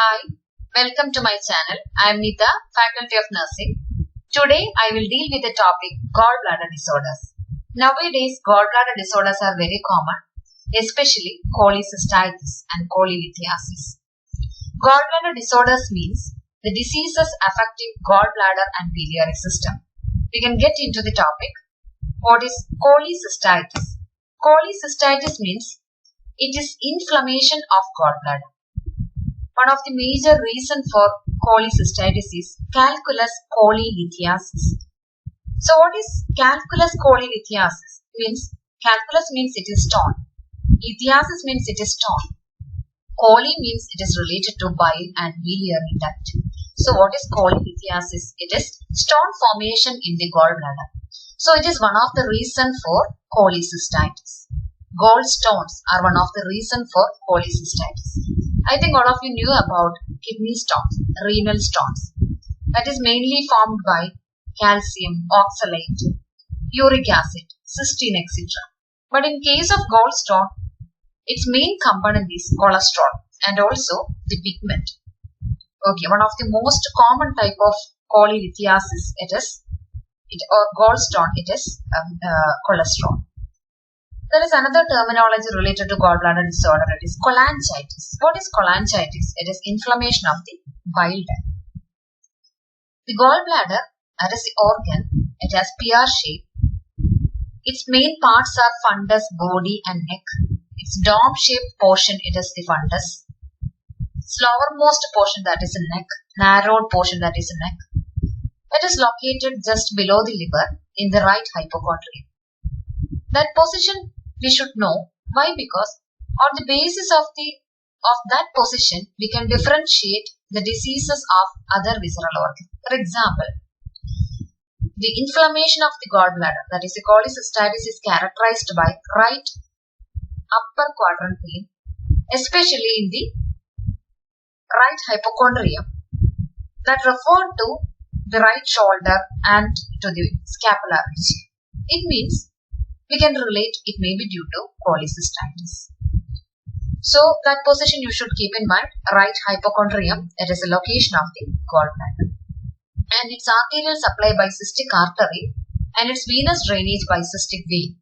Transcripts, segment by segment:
Hi, welcome to my channel. I am Neeta, Faculty of Nursing. Today I will deal with the topic gallbladder disorders. Nowadays, gallbladder disorders are very common, especially cholecystitis and cholelithiasis. Gallbladder disorders means the diseases affecting gallbladder and biliary system. We can get into the topic. What is cholecystitis? Cholecystitis means it is inflammation of gallbladder. One of the major reasons for cholecystitis is calculus cholelithiasis. So what is calculus cholelithiasis? Calculus means it is stone. Lithiasis means it is stone. Chole means it is related to bile and biliary duct. So what is cholelithiasis? It is stone formation in the gallbladder. So it is one of the reasons for cholecystitis. Gallstones are one of the reasons for cholecystitis. I think all of you knew about kidney stones, renal stones. That is mainly formed by calcium, oxalate, uric acid, cysteine, etc. But in case of gallstone, its main component is cholesterol and also the pigment. Okay, one of the most common type of cholelithiasis or gallstone, it is cholesterol. There is another terminology related to gallbladder disorder. It is cholangitis. What is cholangitis? It is inflammation of the bile duct. The gallbladder, that is the organ, it has pear shape. Its main parts are fundus, body and neck. Its dome-shaped portion, it is the fundus. Lowermost portion, that is the neck. Narrowed portion, that is the neck. It is located just below the liver in the right hypochondrium. That position we should know. Why? Because on the basis of that position, we can differentiate the diseases of other visceral organs. For example, the inflammation of the gallbladder, that is the cholecystitis, is characterized by right upper quadrant pain, especially in the right hypochondrium, that refer to the right shoulder and to the scapular region. It means we can relate it may be due to cholecystitis. So that position you should keep in mind. Right hypochondrium, it is a location of the gallbladder. And its arterial supply by cystic artery and its venous drainage by cystic vein.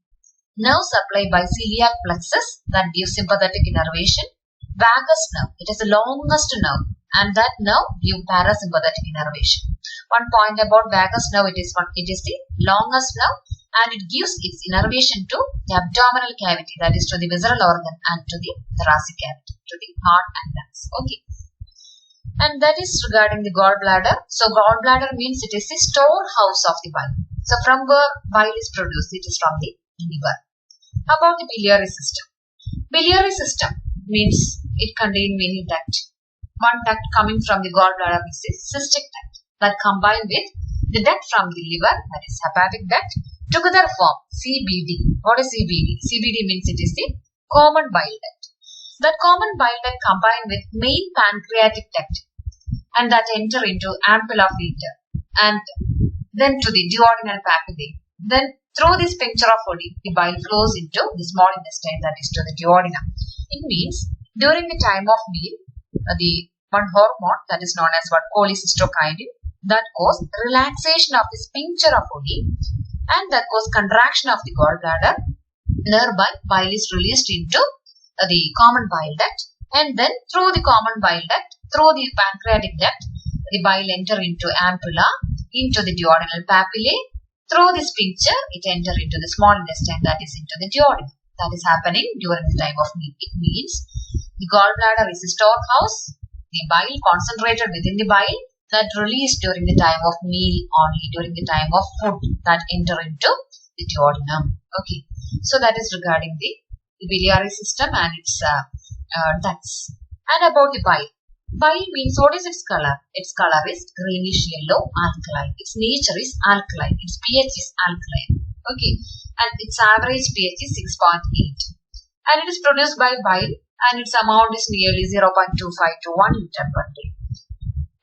Nerve supply by celiac plexus that gives sympathetic innervation. Vagus nerve, it is the longest nerve and that nerve gives parasympathetic innervation. One point about vagus nerve, it is the longest nerve and it gives its innervation to the abdominal cavity, that is to the visceral organ and to the thoracic cavity, to the heart and lungs. Okay. And that is regarding the gallbladder. So gallbladder means it is the storehouse of the bile. So from where bile is produced, it is from the liver. How about the biliary system? Biliary system means it contains many ducts. One duct coming from the gallbladder is the cystic duct that combine with the duct from the liver, that is hepatic duct, together form CBD. What is CBD? CBD means it is the common bile duct. That common bile duct combine with main pancreatic duct and that enter into ampulla filter and then to the duodenal papillae. Then through the sphincter of Oddi, the bile flows into the small intestine, that is to the duodenum. It means during the time of meal, the one hormone that is known as cholecystokinin that cause relaxation of the sphincter of Oddi and that cause contraction of the gallbladder. Thereby, bile is released into the common bile duct and then through the common bile duct, through the pancreatic duct, the bile enter into ampulla, into the duodenal papillae. Through the sphincter, it enter into the small intestine, that is into the duodenum. That is happening during the time of meal. It means the gallbladder is a storehouse, the bile concentrated within the bile that released during the time of meal only, during the time of food that enter into the duodenum. Okay, so that is regarding the biliary system and its ducts. And about the bile. Bile means what is its color? Its color is greenish yellow alkaline. Its nature is alkaline. Its pH is alkaline. Okay, and its average pH is 6.8. And it is produced by bile and its amount is nearly 0.25 to 1 liter per day.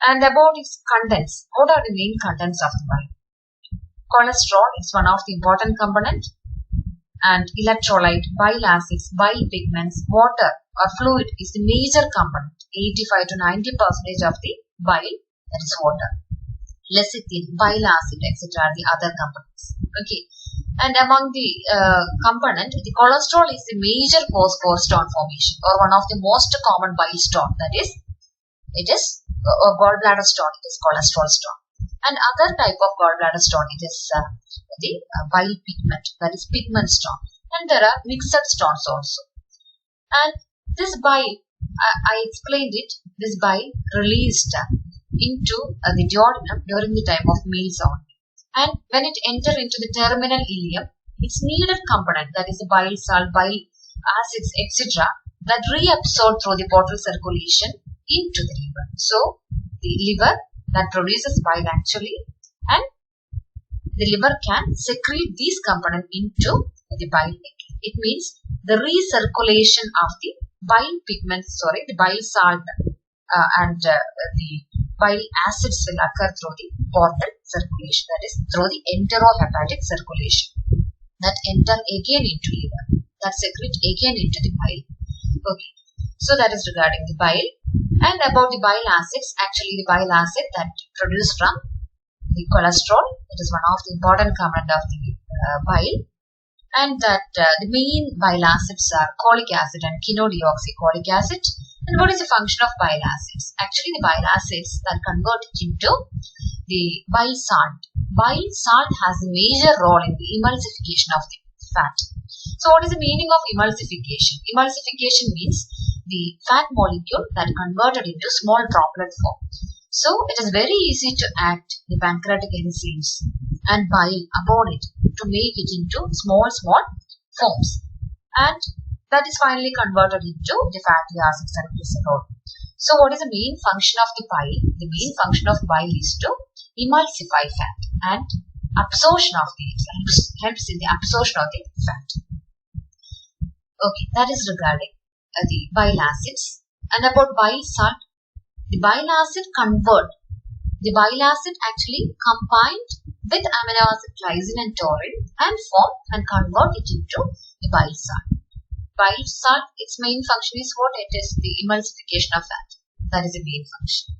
And about its contents, what are the main contents of the bile? Cholesterol is one of the important component and electrolyte, bile acids, bile pigments, water or fluid is the major component. 85 to 90% of the bile, that is water. Lecithin, bile acid, etc. are the other components. Okay. And among the component, the cholesterol is the major cause for stone formation, or one of the most common bile stone. That is, it is gallbladder stone. It is cholesterol stone. And other type of gallbladder stone, it is the bile pigment. That is pigment stone. And there are mixed stones also. And this bile, I explained it. This bile released into the duodenum during the time of meals only. And when it enters into the terminal ileum, its needed component, that is the bile salt, bile acids, etc., that reabsorb through the portal circulation into the liver. So, the liver that produces bile actually, and the liver can secrete these components into the bile again. It means the recirculation of the bile pigments, the bile salt and the bile acids will occur through the portal circulation, that is through the enterohepatic circulation, that enter again into liver, that secrete again into the bile. Okay, so that is regarding the bile. And about the bile acids, actually the bile acid that produced from the cholesterol, it is one of the important component of the bile, and that the main bile acids are cholic acid and chenodeoxycholic acid. And what is the function of bile acids? Actually, the bile acids that convert into the bile salt. Bile salt has a major role in the emulsification of the fat. So, what is the meaning of emulsification? Emulsification means the fat molecule that converted into small droplet form. So, it is very easy to act the pancreatic enzymes and bile upon it to make it into small forms. And that is finally converted into the fatty acids and glycerol. So, what is the main function of the bile? The main function of bile is to emulsify fat, and absorption of the helps in the absorption of the fat. Okay, that is regarding the bile acids. And about bile salt, the bile acid actually combined with amino acid lysine and taurine and form and convert it into the bile salt. Bile salt, its main function is what? It is the emulsification of fat. That is the main function.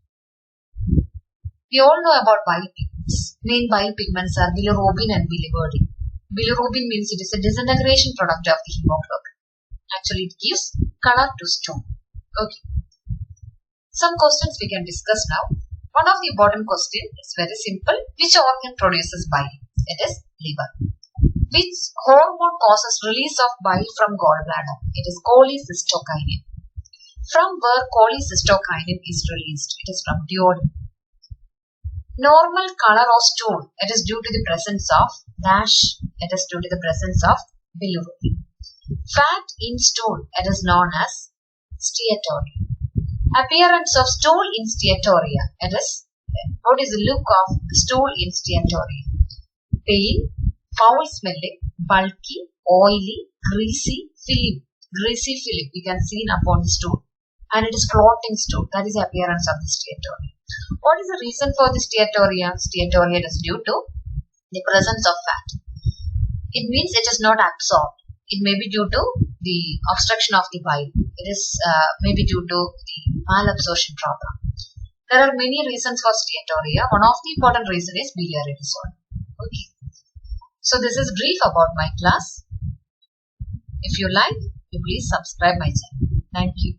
We all know about bile pigments. Main bile pigments are bilirubin and biliverdin. Bilirubin means it is a disintegration product of the hemoglobin. Actually, it gives color to stone. Okay. Some questions we can discuss now. One of the important questions is very simple. Which organ produces bile? It is liver. Which hormone causes release of bile from gallbladder? It is cholecystokinin. From where cholecystokinin is released? It is from duodenum. Normal color of stool, it is due to the presence of dash. It is due to the presence of bilirubin. Fat in stool, it is known as steatorrhea. Appearance of stool in steatorrhea, it is, what is the look of stool in steatorrhea? Pale, foul smelling, bulky, oily, greasy film. Greasy film you can see upon the stool, and it is floating stool. That is the appearance of the steatorrhea. What is the reason for the steatorrhea? Steatorrhea is due to the presence of fat. It means it is not absorbed. It may be due to the obstruction of the bile. It is maybe due to the malabsorption problem. There are many reasons for steatorrhea. One of the important reasons is biliary disorder. Okay. So this is brief about my class. If you like, you please subscribe my channel. Thank you.